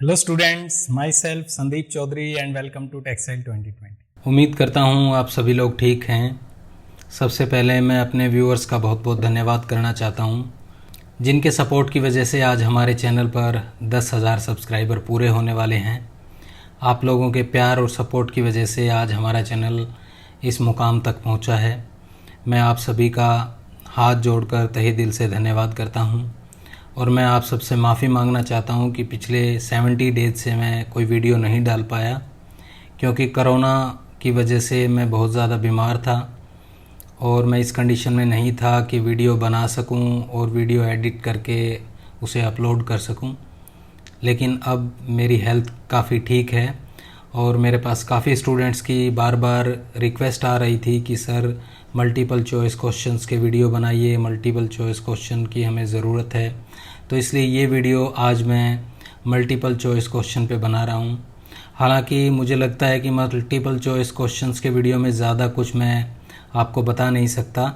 Hello students, myself Sandeep Chaudhary and welcome to textile 2020। उम्मीद करता हूँ आप सभी लोग ठीक हैं। सबसे पहले मैं अपने व्यूअर्स का बहुत बहुत धन्यवाद करना चाहता हूँ, जिनके सपोर्ट की वजह से आज हमारे चैनल पर 10,000 सब्सक्राइबर पूरे होने वाले हैं। आप लोगों के प्यार और सपोर्ट की वजह से आज हमारा चैनल इस मुकाम तक पहुँचा है। मैं आप सभी का हाथ जोड़कर तहे दिल से धन्यवाद करता हूँ और मैं आप सबसे माफ़ी मांगना चाहता हूँ कि पिछले 70 डेज से मैं कोई वीडियो नहीं डाल पाया, क्योंकि कोरोना की वजह से मैं बहुत ज़्यादा बीमार था और मैं इस कंडीशन में नहीं था कि वीडियो बना सकूं और वीडियो एडिट करके उसे अपलोड कर सकूं। लेकिन अब मेरी हेल्थ काफ़ी ठीक है और मेरे पास काफ़ी स्टूडेंट्स की बार बार रिक्वेस्ट आ रही थी कि सर मल्टीपल चॉइस क्वेश्चंस के वीडियो बनाइए, मल्टीपल चॉइस क्वेश्चन की हमें ज़रूरत है। तो इसलिए ये वीडियो आज मैं मल्टीपल चॉइस क्वेश्चन पे बना रहा हूँ। हालांकि मुझे लगता है कि मल्टीपल चॉइस क्वेश्चंस के वीडियो में ज़्यादा कुछ मैं आपको बता नहीं सकता,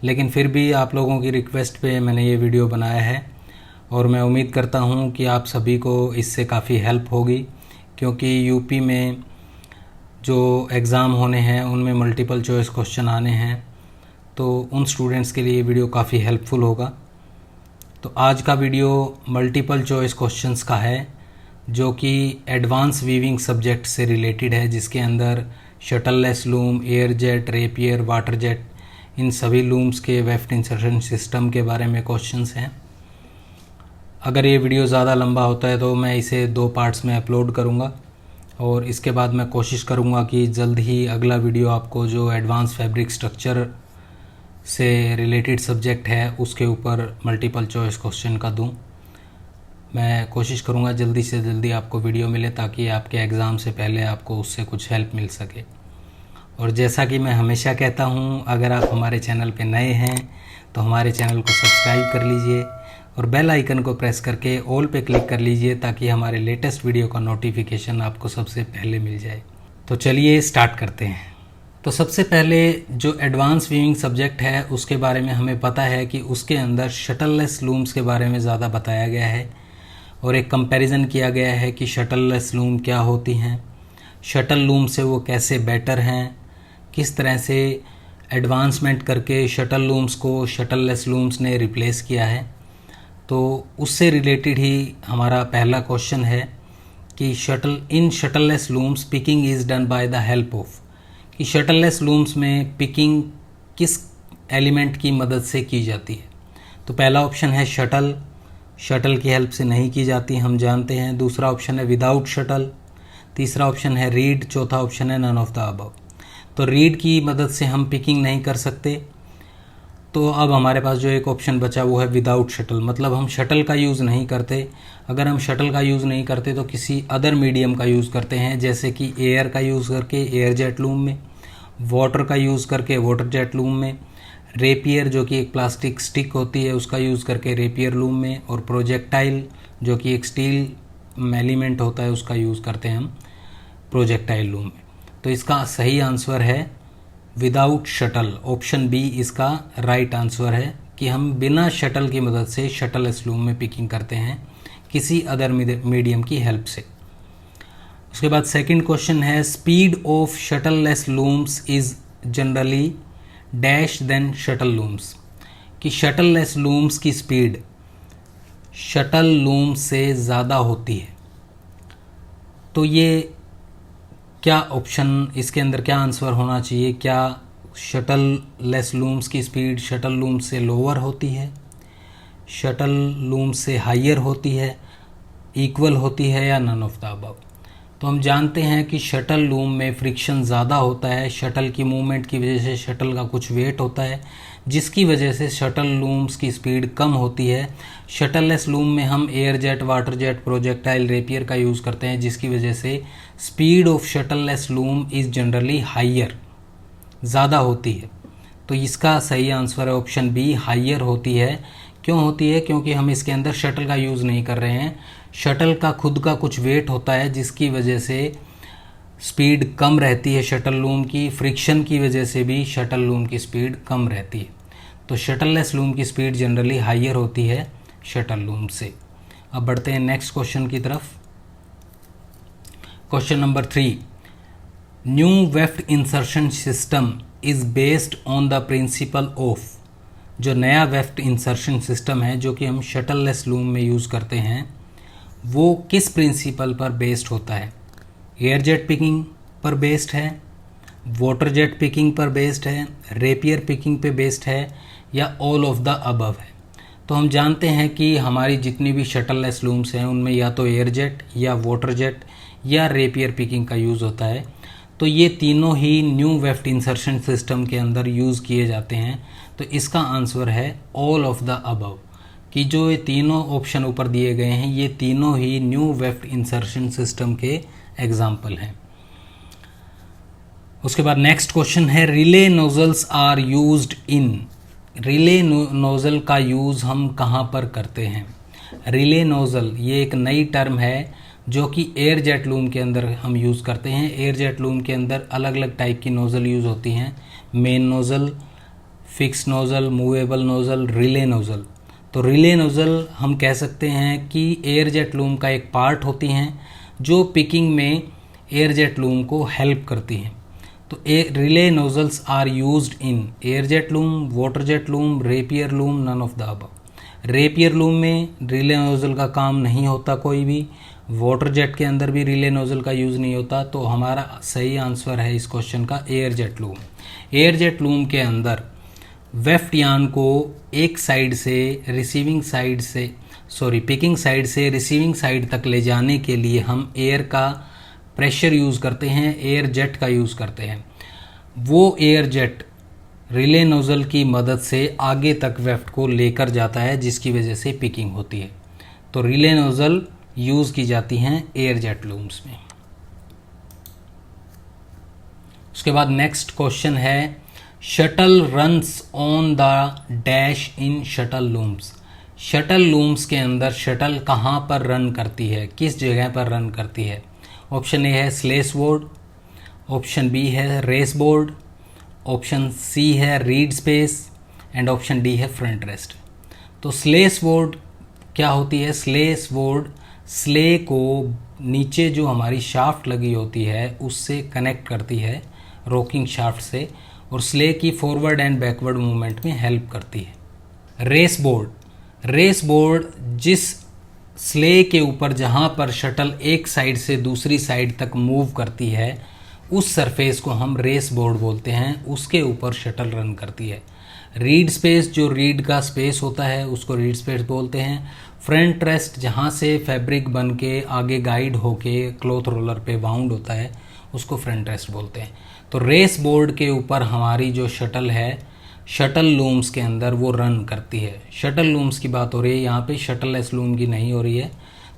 लेकिन फिर भी आप लोगों की रिक्वेस्ट पे मैंने ये वीडियो बनाया है और मैं उम्मीद करता हूँ कि आप सभी को इससे काफ़ी हेल्प होगी, क्योंकि यूपी में जो एग्ज़ाम होने हैं उनमें मल्टीपल चॉइस क्वेश्चन आने हैं, तो उन स्टूडेंट्स के लिए ये वीडियो काफ़ी हेल्पफुल होगा। तो आज का वीडियो मल्टीपल चॉइस क्वेश्चंस का है, जो कि एडवांस वीविंग सब्जेक्ट से रिलेटेड है, जिसके अंदर shuttleless loom, air jet, rapier, water jet, इन सभी लूम्स के वेफ्ट इंसर्शन सिस्टम के बारे में क्वेश्चंस हैं। अगर ये वीडियो ज़्यादा लंबा होता है तो मैं इसे 2 पार्ट्स में अपलोड करूँगा और इसके बाद मैं कोशिश करूँगा कि जल्द ही अगला वीडियो आपको जो एडवांस फैब्रिक स्ट्रक्चर से रिलेटेड सब्जेक्ट है उसके ऊपर मल्टीपल चॉइस क्वेश्चन का दूँ। मैं कोशिश करूँगा जल्दी से जल्दी आपको वीडियो मिले, ताकि आपके एग्ज़ाम से पहले आपको उससे कुछ हेल्प मिल सके। और जैसा कि मैं हमेशा कहता हूँ, अगर आप हमारे चैनल पे नए हैं तो हमारे चैनल को सब्सक्राइब कर लीजिए और बेल आइकन को प्रेस करके ऑल पे क्लिक कर लीजिए, ताकि हमारे लेटेस्ट वीडियो का नोटिफिकेशन आपको सबसे पहले मिल जाए। तो चलिए स्टार्ट करते हैं। तो सबसे पहले जो एडवांस वीविंग सब्जेक्ट है उसके बारे में हमें पता है कि उसके अंदर शटललेस लूम्स के बारे में ज़्यादा बताया गया है और एक कंपैरिजन किया गया है कि शटललेस लूम क्या होती हैं, शटल लूम से वो कैसे बेटर हैं, किस तरह से एडवांसमेंट करके शटल लूम्स को शटललेस लूम्स ने रिप्लेस किया है। तो उससे रिलेटेड ही हमारा पहला क्वेश्चन है कि shuttleless looms picking is done by the help of, कि शटललेस लूम्स में पिकिंग किस एलिमेंट की मदद से की जाती है। तो पहला ऑप्शन है शटल की हेल्प से नहीं की जाती, हम जानते हैं। दूसरा ऑप्शन है विदाउट शटल, तीसरा ऑप्शन है रीड, चौथा ऑप्शन है नन ऑफ द अबव। तो रीड की मदद से हम पिकिंग नहीं कर सकते, तो अब हमारे पास जो एक ऑप्शन बचा वो है विदाउट शटल, मतलब हम शटल का यूज़ नहीं करते। अगर हम शटल का यूज़ नहीं करते तो किसी अदर मीडियम का यूज़ करते हैं, जैसे कि एयर का यूज़ करके एयर जेट लूम में, वाटर का यूज़ करके वाटर जेट लूम में, रेपियर जो कि एक प्लास्टिक स्टिक होती है उसका यूज़ करके रेपियर लूम में, और प्रोजेक्टाइल जो कि एक स्टील एलिमेंट होता है उसका यूज़ करते हैं हम प्रोजेक्टाइल लूम में। तो इसका सही आंसर है विदाउट शटल, ऑप्शन बी इसका राइट आंसर है कि हम बिना शटल की मदद से शटललेस लूम में पिकिंग करते हैं किसी अदर मीडियम की हेल्प से। उसके बाद सेकंड क्वेश्चन है speed of shuttleless looms is generally dash than shuttle looms, कि शटललेस लूम्स की स्पीड शटल लूम से ज़्यादा होती है। तो ये क्या ऑप्शन, इसके अंदर क्या आंसर होना चाहिए? क्या शटललेस लूम्स की स्पीड शटल लूम से लोअर होती है, शटल लूम से हायर होती है, इक्वल होती है, या नन ऑफ द अबव? तो हम जानते हैं कि शटल लूम में फ्रिक्शन ज़्यादा होता है, शटल की मूवमेंट की वजह से शटल का कुछ वेट होता है, जिसकी वजह से शटल लूम्स की स्पीड कम होती है। शटललेस लूम में हम air jet, water jet, projectile, rapier का यूज़ करते हैं, जिसकी वजह से speed of shuttleless loom is generally higher, ज़्यादा होती है। तो इसका सही आंसर है ऑप्शन बी, हायर होती है। क्यों होती है? क्योंकि हम इसके अंदर शटल का यूज़ नहीं कर रहे हैं, शटल का खुद का कुछ वेट होता है, जिसकी वजह से स्पीड कम रहती है शटल लूम की। फ्रिक्शन की वजह से भी शटल लूम की स्पीड कम रहती है। तो शटललेस लूम की स्पीड जनरली हायर होती है शटल लूम से। अब बढ़ते हैं नेक्स्ट क्वेश्चन की तरफ। Question number 3, new weft insertion system is based on the principle of, जो नया वेफ्ट इंसर्शन सिस्टम है जो कि हम शटल लेस लूम में यूज़ करते हैं, वो किस प्रिंसिपल पर बेस्ड होता है? एयर जेट पिकिंग पर बेस्ड है, वाटर जेट पिकिंग पर बेस्ड है, रेपियर पिकिंग पे बेस्ड है, या ऑल ऑफ द अबव है? तो हम जानते हैं कि हमारी जितनी भी शटल लेस लूम्स हैं उनमें या तो एयर जेट या वाटर जेट या रेपियर पिकिंग का यूज़ होता है। तो ये तीनों ही न्यू वेफ्ट इंसर्शन सिस्टम के अंदर यूज़ किए जाते हैं। तो इसका आंसर है ऑल ऑफ द अबव, कि जो ये तीनों ऑप्शन ऊपर दिए गए हैं ये तीनों ही न्यू वेफ्ट इंसर्शन सिस्टम के एग्जाम्पल हैं। उसके बाद नेक्स्ट क्वेश्चन है, relay nozzles are used in, relay nozzle का यूज़ हम कहाँ पर करते हैं? रिले नोज़ल ये एक नई टर्म है जो कि एयर जेट लूम के अंदर हम यूज़ करते हैं। एयर जेट लूम के अंदर अलग अलग टाइप की नोज़ल यूज़ होती हैं, main nozzle, fix nozzle, movable nozzle, relay nozzle. तो रिले नोज़ल हम कह सकते हैं कि एयर जेट लूम का एक पार्ट होती हैं जो पिकिंग में एयर जेट लूम को हेल्प करती हैं। तो relay nozzles are used in air jet loom, water jet loom, rapier loom, none of the above. Rapier loom में रिले नोजल का काम नहीं होता कोई भी, वाटर जेट के अंदर भी रिले नोजल का यूज़ नहीं होता। तो हमारा सही आंसर है इस क्वेश्चन का air jet loom. Air jet loom के अंदर वेफ्ट यान को एक साइड से रिसीविंग साइड से पिकिंग साइड से रिसीविंग साइड तक ले जाने के लिए हम एयर का प्रेशर यूज़ करते हैं, एयर जेट का यूज़ करते हैं। वो एयर जेट रिले नोज़ल की मदद से आगे तक वेफ्ट को लेकर जाता है जिसकी वजह से पिकिंग होती है। तो रिले नोज़ल यूज़ की जाती हैं एयर जेट लूम्स में। उसके बाद नेक्स्ट क्वेश्चन है, shuttle runs on the dash in shuttle looms. Shuttle looms के अंदर शटल कहाँ पर रन करती है, किस जगह पर रन करती है? ऑप्शन ए है स्लेस बोर्ड, ऑप्शन बी है रेस बोर्ड, ऑप्शन सी है read space and option D है फ्रंट रेस्ट। तो स्लेस बोर्ड क्या होती है? स्लेस बोर्ड स्ले को नीचे जो हमारी शाफ्ट लगी होती है उससे कनेक्ट करती है रॉकिंग शाफ्ट से, और स्ले की फॉरवर्ड एंड बैकवर्ड मूवमेंट में हेल्प करती है। रेस बोर्ड जिस स्ले के ऊपर जहाँ पर शटल एक साइड से दूसरी साइड तक मूव करती है उस सरफेस को हम रेस बोर्ड बोलते हैं, उसके ऊपर शटल रन करती है। रीड स्पेस जो रीड का स्पेस होता है उसको रीड स्पेस बोलते हैं। फ्रंट रेस्ट जहाँ से फैब्रिक बन के आगे गाइड होके क्लॉथ रोलर पे बाउंड होता है उसको फ्रंट रेस्ट बोलते हैं। तो रेस बोर्ड के ऊपर हमारी जो शटल है शटल लूम्स के अंदर वो रन करती है। शटल लूम्स की बात हो रही है यहाँ पे, शटल लेस लूम की नहीं हो रही है।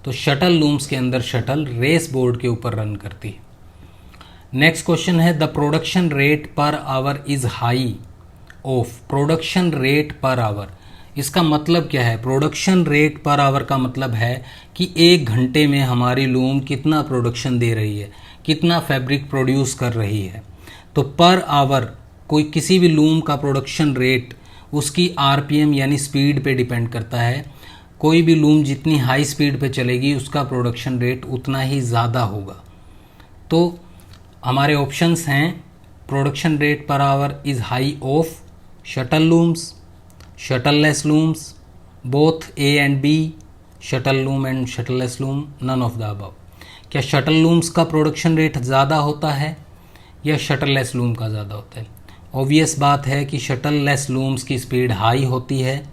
तो शटल लूम्स के अंदर शटल रेस बोर्ड के ऊपर रन करती है। नेक्स्ट क्वेश्चन है, the production rate per our is high of. Production rate per our इसका मतलब क्या है? प्रोडक्शन रेट पर आवर का मतलब है कि एक घंटे में हमारी लूम कितना प्रोडक्शन दे रही है, कितना फैब्रिक प्रोड्यूस कर रही है। तो पर आवर कोई किसी भी लूम का प्रोडक्शन रेट उसकी आरपीएम यानी स्पीड पे डिपेंड करता है। कोई भी लूम जितनी हाई स्पीड पे चलेगी उसका प्रोडक्शन रेट उतना ही ज़्यादा होगा। तो हमारे ऑप्शंस हैं, production rate per hour is high of shuttle looms, shuttle less looms, both A and B, shuttle loom and shuttleless loom, none of the above. क्या शटल लूम्स का production rate ज़्यादा होता है या shuttle less loom का ज़्यादा होता है? ऑब्वियस बात है कि शटल लेस लूम्स की स्पीड हाई होती है,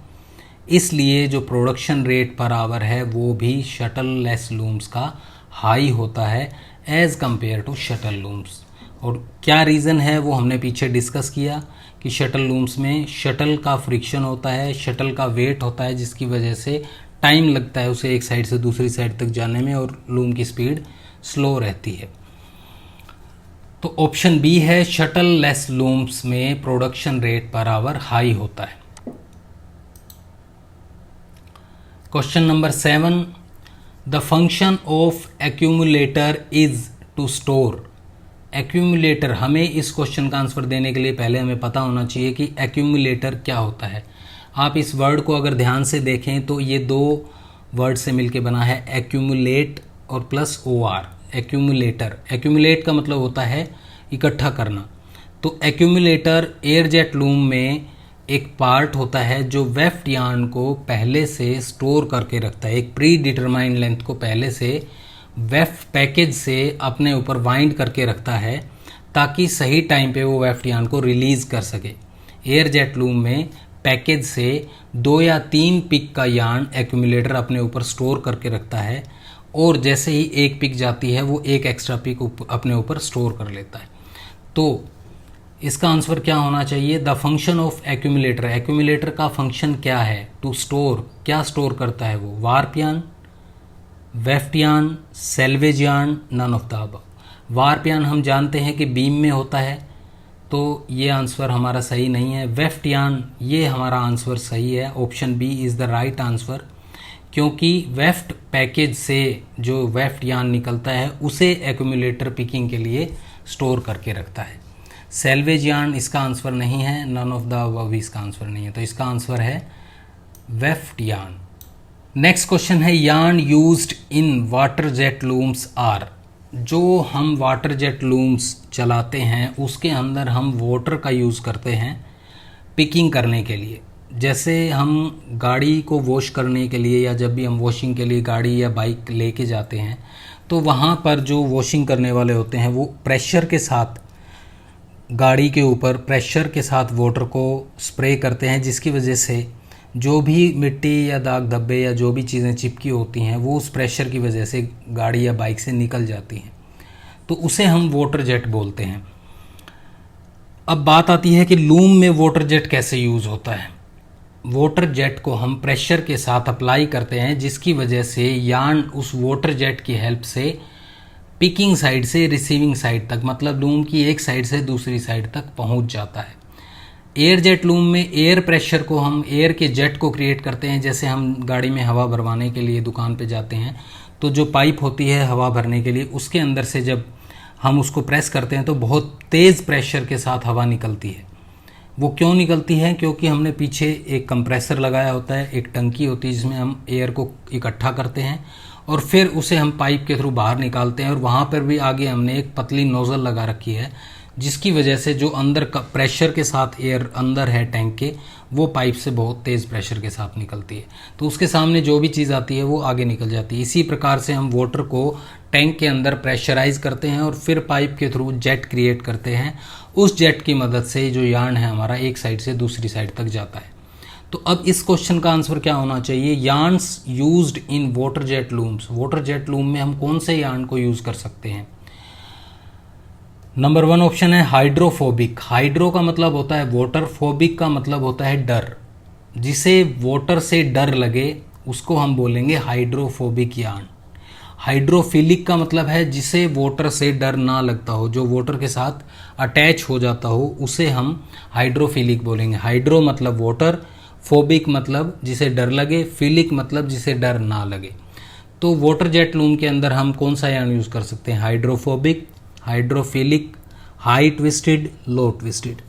इसलिए जो प्रोडक्शन रेट पर आवर है वो भी शटल लेस लूम्स का हाई होता है as compare to shuttle looms. और क्या रीज़न है वो हमने पीछे डिस्कस किया कि शटल लूम्स में शटल का फ्रिक्शन होता है, शटल का वेट होता है, जिसकी वजह से टाइम लगता है उसे एक साइड से दूसरी साइड तक जाने में और लूम की स्पीड स्लो रहती है। तो ऑप्शन बी है, शटल लेस लूम्स में production rate per hour high होता है। Question number 7, the function of accumulator is to store. Accumulator, हमें इस क्वेश्चन का आंसर देने के लिए पहले हमें पता होना चाहिए कि एक्यूमुलेटर क्या होता है। आप इस वर्ड को अगर ध्यान से देखें तो ये दो वर्ड से मिलके बना है, एक्यूमुलेट और प्लस OR। एक्यूमुलेटर, एक्यूमुलेट का मतलब होता है इकट्ठा करना। तो एक्यूमुलेटर एयर जेट लूम में एक पार्ट होता है जो वेफ्ट यार्न को पहले से स्टोर करके रखता है, एक प्री डिटरमाइंड लेंथ को पहले से वेफ्ट पैकेज से अपने ऊपर वाइंड करके रखता है ताकि सही टाइम पे वो वेफ्ट यार्न को रिलीज कर सके। एयर जेट लूम में पैकेज से 2 या 3 पिक का यार्न एक्यूमुलेटर अपने ऊपर स्टोर करके रखता है और जैसे ही एक पिक जाती है वो एक एक्स्ट्रा पिक अपने ऊपर स्टोर कर लेता है। तो इसका आंसर क्या होना चाहिए? The function of accumulator, accumulator का फंक्शन क्या है? टू स्टोर, क्या स्टोर करता है वो? Warp yarn, weft yarn, selvage yarn, none of the above. Warp yarn हम जानते हैं कि बीम में होता है, तो ये आंसर हमारा सही नहीं है। वेफ्ट यार्न, ये हमारा आंसर सही है, option B is the right answer, क्योंकि वेफ्ट पैकेज से जो वेफ्ट यार्न निकलता है उसे एक्यूमुलेटर पिकिंग के लिए स्टोर करके रखता है। सेल्वेज यार्न इसका आंसर नहीं है, नन ऑफ द अबव भी इसका आंसर नहीं है, तो इसका आंसर है वेफ्ट यार्न। नेक्स्ट क्वेश्चन है, yarn used in water jet looms are. जो हम वाटर जेट लूम्स चलाते हैं उसके अंदर हम वाटर का यूज़ करते हैं पिकिंग करने के लिए। जैसे हम गाड़ी को वॉश करने के लिए या जब भी हम वॉशिंग के लिए गाड़ी या बाइक लेके जाते हैं तो वहाँ पर जो वॉशिंग करने वाले होते हैं वो प्रेशर के साथ गाड़ी के ऊपर प्रेशर के साथ वाटर को स्प्रे करते हैं, जिसकी वजह से जो भी मिट्टी या दाग धब्बे या जो भी चीज़ें चिपकी होती हैं वो उस प्रेशर की वजह से गाड़ी या बाइक से निकल जाती हैं, तो उसे हम वाटर जेट बोलते हैं। अब बात आती है कि लूम में वाटर जेट कैसे यूज़ होता है। वाटर जेट को हम प्रेशर के साथ अप्लाई करते हैं, जिसकी वजह से यार्न उस वाटर जेट की हेल्प से पिकिंग साइड से रिसीविंग साइड तक, मतलब लूम की एक साइड से दूसरी साइड तक पहुंच जाता है। एयर जेट लूम में एयर प्रेशर को हम एयर के जेट को क्रिएट करते हैं। जैसे हम गाड़ी में हवा भरवाने के लिए दुकान पे जाते हैं तो जो पाइप होती है हवा भरने के लिए, उसके अंदर से जब हम उसको प्रेस करते हैं तो बहुत तेज़ प्रेशर के साथ हवा निकलती है। वो क्यों निकलती है? क्योंकि हमने पीछे एक कंप्रेसर लगाया होता है, एक टंकी होती है जिसमें हम एयर को इकट्ठा करते हैं और फिर उसे हम पाइप के थ्रू बाहर निकालते हैं, और वहाँ पर भी आगे हमने एक पतली नोज़ल लगा रखी है, जिसकी वजह से जो अंदर का प्रेशर के साथ एयर अंदर है टैंक के, वो पाइप से बहुत तेज़ प्रेशर के साथ निकलती है, तो उसके सामने जो भी चीज़ आती है वो आगे निकल जाती है। इसी प्रकार से हम वाटर को टैंक के अंदर प्रेशराइज करते हैं और फिर पाइप के थ्रू जेट क्रिएट करते हैं। उस जेट की मदद से जो यार्न है हमारा एक साइड से दूसरी साइड तक जाता है। तो अब इस क्वेश्चन का आंसर क्या होना चाहिए? Yarns used in water jet looms. Water jet loom में हम कौन से यार्न को यूज़ कर सकते हैं? नंबर 1 ऑप्शन है हाइड्रोफोबिक। हाइड्रो का मतलब होता है वाटर, फोबिक का मतलब होता है डर। जिसे वाटर से डर लगे उसको हम बोलेंगे हाइड्रोफोबिक यार्न। हाइड्रोफिलिक का मतलब है जिसे वाटर से डर ना लगता हो, जो वाटर के साथ अटैच हो जाता हो, उसे हम हाइड्रोफिलिक बोलेंगे। हाइड्रो मतलब वाटर, फोबिक मतलब जिसे डर लगे, फिलिक मतलब जिसे डर ना लगे। तो वाटर जेट लूम के अंदर हम कौन सा यार्न यूज़ कर सकते हैं? हाइड्रोफोबिक, हाइड्रोफिलिक, हाई ट्विस्टेड, लो ट्विस्टेड।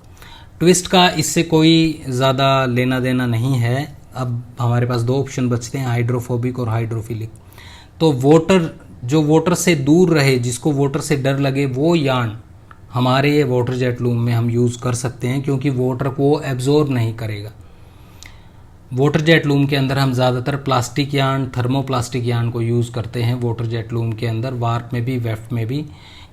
ट्विस्ट का इससे कोई ज़्यादा लेना देना नहीं है। अब हमारे पास 2 ऑप्शन बचते हैं, हाइड्रोफोबिक और हाइड्रोफिलिक। तो वाटर, जो वाटर से दूर रहे, जिसको वाटर से डर लगे, वो यार्न हमारे वाटर जेट लूम में हम यूज़ कर सकते हैं, क्योंकि वाटर को एब्जॉर्ब नहीं करेगा। वाटर जेट लूम के अंदर हम ज़्यादातर प्लास्टिक यार्न, थर्मोप्लास्टिक यार्न को यूज़ करते हैं वाटर जेट लूम के अंदर, वार्प में भी, वेफ्ट में भी।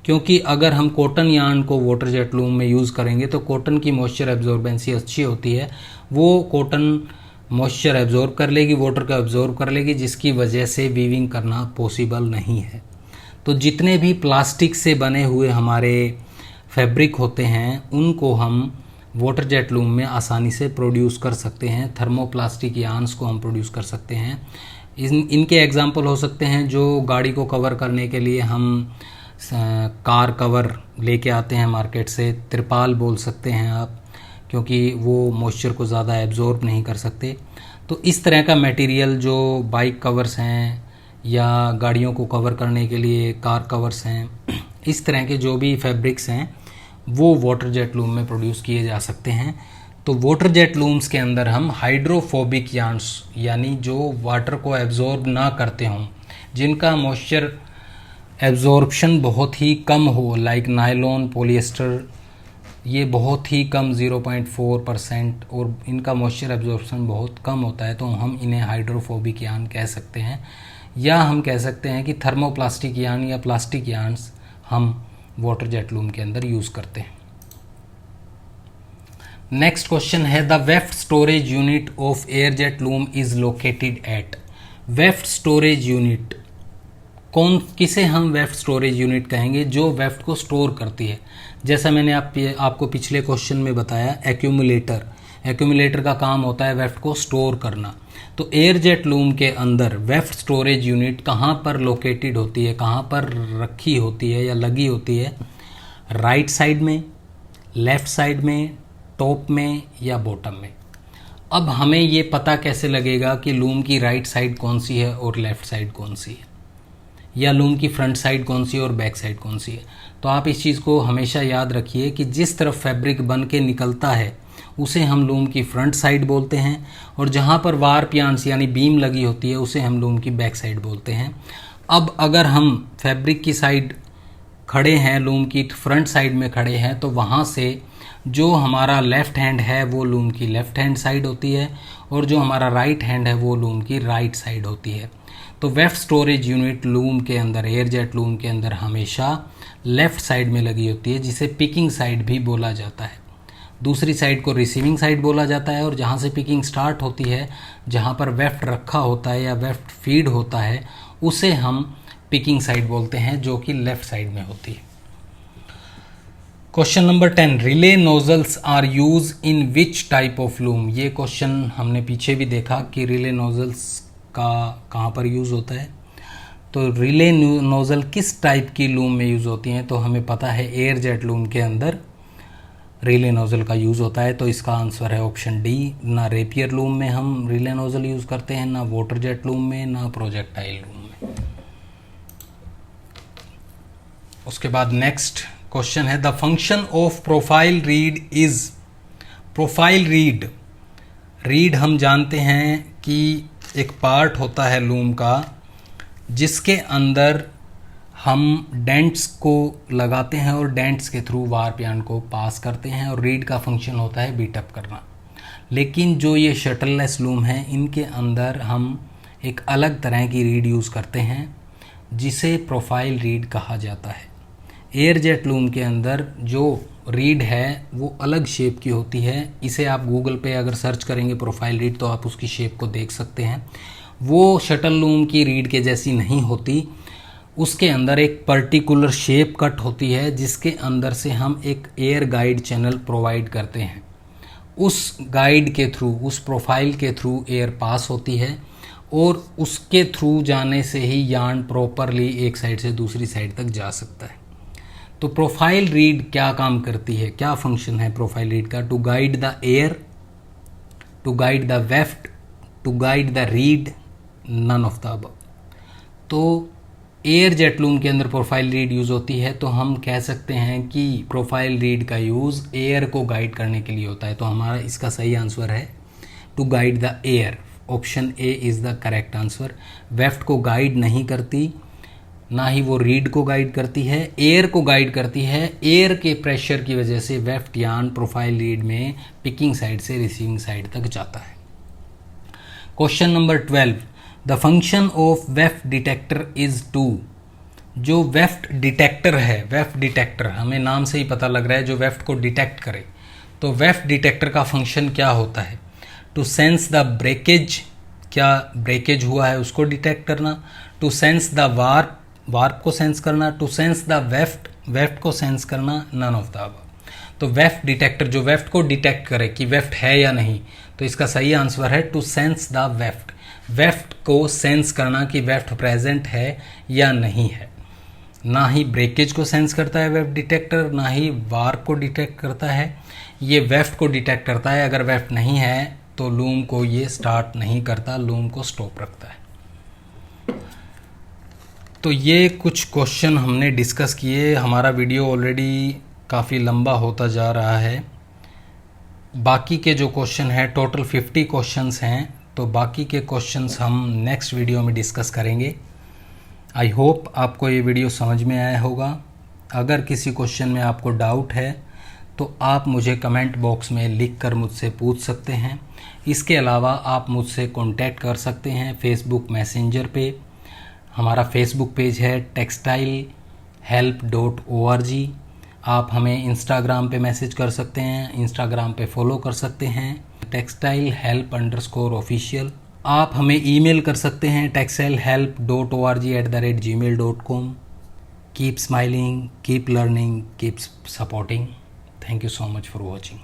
क्योंकि अगर हम कॉटन यार्न को वाटर जेट लूम में यूज़ करेंगे तो कॉटन की मॉइस्चर एब्जॉर्बेंसी अच्छी होती है, वो कॉटन मॉइस्चर एब्जॉर्ब कर लेगी, वाटर को एब्जॉर्ब कर लेगी, जिसकी वजह से वीविंग करना पॉसिबल नहीं है। तो जितने भी प्लास्टिक से बने हुए हमारे फैब्रिक होते हैं उनको हम वाटर जेट लूम में आसानी से प्रोड्यूस कर सकते हैं। थर्मोप्लास्टिक यार्न्स को हम प्रोड्यूस कर सकते हैं। इनके एग्जांपल हो सकते हैं जो गाड़ी को कवर करने के लिए हम कार कवर लेके आते हैं मार्केट से, तिरपाल बोल सकते हैं आप, क्योंकि वो मॉइस्चर को ज़्यादा एब्जॉर्ब नहीं कर सकते। तो इस तरह का मटेरियल जो बाइक कवर्स हैं या गाड़ियों को कवर करने के लिए कार कवर्स हैं, इस तरह के जो भी फैब्रिक्स हैं वो वाटर जेट लूम में प्रोड्यूस किए जा सकते हैं। तो वाटर जेट लूम्स के अंदर हम हाइड्रोफोबिक यार्न्स, यानी जो वाटर को एब्जॉर्ब ना करते हों, जिनका मॉइस्चर एब्जॉर्प्शन बहुत ही कम हो, लाइक नायलॉन, पॉलिएस्टर, ये बहुत ही कम 0.4% और इनका मॉइस्चर एब्जॉर्प्शन बहुत कम होता है, तो हम इन्हें हाइड्रोफोबिक यान कह सकते हैं। या हम कह सकते हैं कि थर्मोप्लास्टिक यान या प्लास्टिक यान्स हम वाटर जेट लूम के अंदर यूज़ करते हैं। नेक्स्ट क्वेश्चन है, the weft storage unit of air jet loom is located at. Weft storage unit किसे हम वेफ्ट स्टोरेज यूनिट कहेंगे? जो वेफ्ट को स्टोर करती है। जैसा मैंने आपको पिछले क्वेश्चन में बताया, एक्यूमुलेटर का काम होता है वेफ्ट को स्टोर करना। तो एयर जेट लूम के अंदर वेफ्ट स्टोरेज यूनिट कहाँ पर लोकेटेड होती है, कहाँ पर रखी होती है या लगी होती है? राइट साइड में, लेफ्ट साइड में, टॉप में या बॉटम में। अब हमें ये पता कैसे लगेगा कि लूम की राइट साइड कौन सी है और लेफ्ट साइड कौन सी है, या लूम की फ्रंट साइड कौन सी है और बैक साइड कौन सी है? तो आप इस चीज़ को हमेशा याद रखिए कि जिस तरफ फैब्रिक बन के निकलता है उसे हम लूम की फ्रंट साइड बोलते हैं, और जहाँ पर वार्प यान्स यानी बीम लगी होती है उसे हम लूम की बैक साइड बोलते हैं। अब अगर हम फैब्रिक की साइड खड़े हैं, लूम की फ्रंट साइड में खड़े हैं, तो वहाँ से जो हमारा लेफ़्ट हैंड है वो लूम की लेफ़्ट हैंड साइड होती है, और जो हमारा राइट हैंड है वो लूम की राइट साइड होती है। तो वेफ्ट स्टोरेज यूनिट लूम के अंदर, एयर जेट लूम के अंदर हमेशा लेफ़्ट साइड में लगी होती है, जिसे पिकिंग साइड भी बोला जाता है। दूसरी साइड को रिसीविंग साइड बोला जाता है, और जहाँ से पिकिंग स्टार्ट होती है, जहाँ पर वेफ्ट रखा होता है या वेफ्ट फीड होता है, उसे हम पिकिंग साइड बोलते हैं, जो कि लेफ़्ट साइड में होती है। Question number 10, relay nozzles are use in which type of loom. ये क्वेश्चन हमने पीछे भी देखा कि रिले नोजल्स का कहाँ पर यूज़ होता है। तो रिले नोज़ल किस टाइप की लूम में यूज़ होती हैं? तो हमें पता है एयर जेट लूम के अंदर रिले नोज़ल का यूज़ होता है, तो इसका आंसर है ऑप्शन डी। ना रेपियर लूम में हम रिले नोज़ल यूज़ करते हैं, ना वाटर जेट लूम में, ना प्रोजेक्टाइल लूम में। उसके बाद नेक्स्ट क्वेश्चन है, the function of profile read is. Profile read हम जानते हैं कि एक पार्ट होता है लूम का जिसके अंदर हम डेंट्स को लगाते हैं और डेंट्स के थ्रू वार्प यार्न को पास करते हैं, और रीड का फंक्शन होता है बीट अप करना। लेकिन जो ये शटललेस लूम है, इनके अंदर हम एक अलग तरह की रीड यूज़ करते हैं जिसे प्रोफाइल रीड कहा जाता है। एयर जेट लूम के अंदर जो रीड है वो अलग शेप की होती है। इसे आप गूगल पे अगर सर्च करेंगे प्रोफाइल रीड, तो आप उसकी शेप को देख सकते हैं। वो शटल लूम की रीड के जैसी नहीं होती, उसके अंदर एक पर्टिकुलर शेप कट होती है जिसके अंदर से हम एक एयर गाइड चैनल प्रोवाइड करते हैं। उस गाइड के थ्रू, उस प्रोफाइल के थ्रू एयर पास होती है, और उसके थ्रू जाने से ही यार्न प्रॉपरली एक साइड से दूसरी साइड तक जा सकता है। तो प्रोफाइल रीड क्या काम करती है, क्या फंक्शन है प्रोफाइल रीड का? To guide the air, to guide the weft, to guide the reed, none of the above. तो एयर जेट लूम के अंदर प्रोफाइल रीड यूज़ होती है, तो हम कह सकते हैं कि प्रोफाइल रीड का यूज़ एयर को गाइड करने के लिए होता है। तो हमारा इसका सही आंसर है to guide the air. Option A is the correct answer. Weft को गाइड नहीं करती, ना ही वो रीड को गाइड करती है, एयर को गाइड करती है। एयर के प्रेशर की वजह से वेफ्ट यार्न प्रोफाइल रीड में पिकिंग साइड से रिसीविंग साइड तक जाता है। Question number 12, the function of weft detector is to. जो वेफ्ट डिटेक्टर है, वेफ्ट डिटेक्टर हमें नाम से ही पता लग रहा है, जो वेफ्ट को डिटेक्ट करे। तो वेफ्ट डिटेक्टर का फंक्शन क्या होता है? टू सेंस द ब्रेकेज, क्या ब्रेकेज हुआ है उसको डिटेक्ट करना। To sense the warp, warp को सेंस करना। To sense the weft, weft को सेंस करना, नन ऑफ द अबव। तो वेफ्ट डिटेक्टर जो वेफ्ट को डिटेक्ट करे कि वेफ्ट है या नहीं, तो इसका सही आंसर है to sense the weft. Weft को सेंस करना कि वेफ्ट प्रेजेंट है या नहीं है। ना ही ब्रेकेज को सेंस करता है वेफ्ट डिटेक्टर, ना ही वार्प को डिटेक्ट करता है। ये वेफ्ट को डिटेक्ट करता है। अगर वेफ्ट नहीं है तो लूम को ये स्टार्ट नहीं करता, लूम को स्टॉप रखता है। तो ये कुछ क्वेश्चन हमने डिस्कस किए। हमारा वीडियो ऑलरेडी काफ़ी लंबा होता जा रहा है। बाकी के जो क्वेश्चन हैं, टोटल 50 क्वेश्चंस हैं, तो बाकी के क्वेश्चंस हम नेक्स्ट वीडियो में डिस्कस करेंगे। आई होप आपको ये वीडियो समझ में आया होगा। अगर किसी क्वेश्चन में आपको डाउट है तो आप मुझे कमेंट बॉक्स में लिख कर मुझसे पूछ सकते हैं। इसके अलावा आप मुझसे कांटेक्ट कर सकते हैं फेसबुक मैसेंजर पे। हमारा फेसबुक पेज है textilehelp.org। आप हमें इंस्टाग्राम पे मैसेज कर सकते हैं, इंस्टाग्राम पे फॉलो कर सकते हैं textilehelp_official। आप हमें ईमेल कर सकते हैं textilehelp.org@gmail.com। Keep smiling, keep learning, keep supporting. Thank you so much for watching.